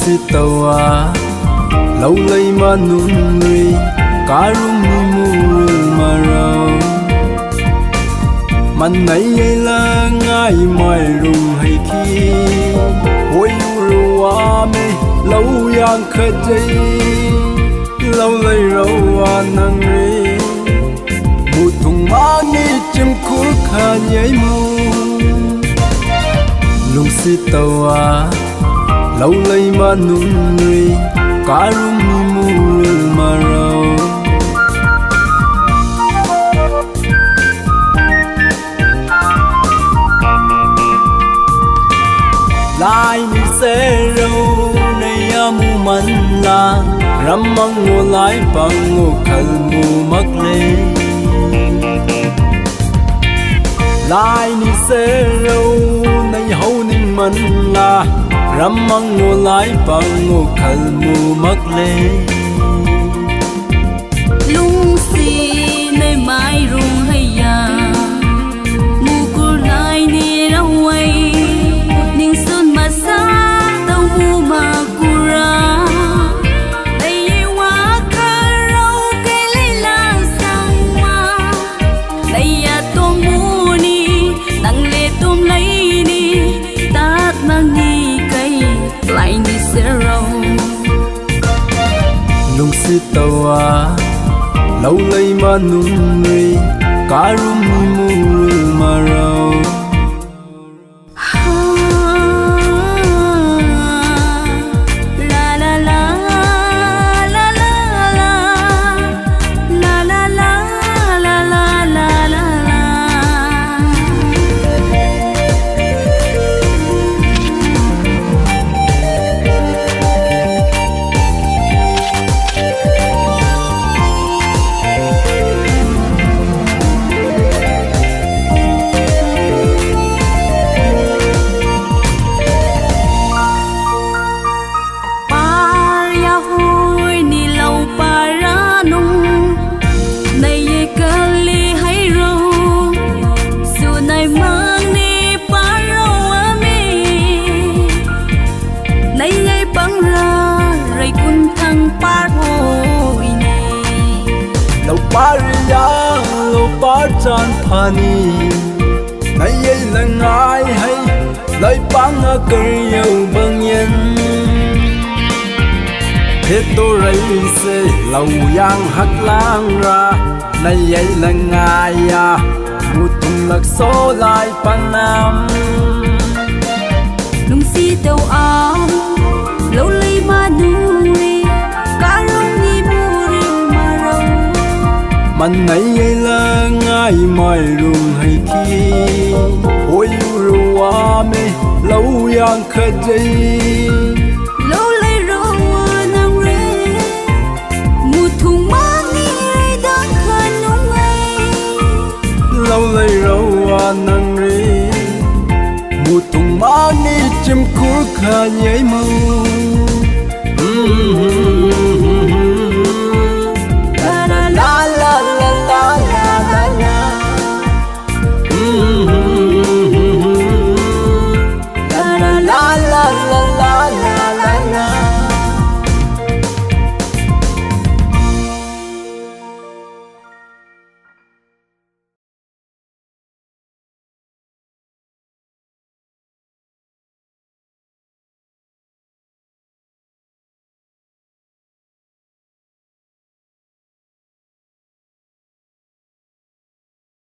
si tàu à lâu lấy mà nung người cá rung ni mù mà rau mình này là ngay mai rung hay khi ôi rùa mê lâu yang khơi dây lâu lấy rau nang rê một thùng má ni chim cú khá nhảy mù lung si tàu à lâu lấy mà nung người cá rung ni mù mà rau lai ni se rau nei amu man la ram mang ngô lai bằng ngô khal mu mak le lai ni se rau nei hau ning man la ram mang ngô lai bằng ngô khal mu mak le lung si nei mai rung hay ya mu kur lai ni rau ai ning sun ma sa tau mu ma kura dai wa ka rau ke le la sang ma dai ya to mu ni nang le tum lai ni tat mang ni kai lai ni se rau lung si tàu à lâu lấy mà nung người cá rung ni mù mà rau lâu ba chan phani nay ấy là ngài hay lấy băng ở cây yêu bằng nhân thế tôi rây se lâu yang hắc lang ra nay ấy là ngài à một thùng lạc số lại pan nam lung si tàu áo lâu lấy mà nuôi cá rong ni mu mà rau mình này là ngay mai rung hay khi ôi rùa mê lâu yang khơi dây lâu lấy rau nang rê một thùng má ni đang khơi nung ấy lâu lấy rau nang rê một thùng má ni chim cú khá nhảy mù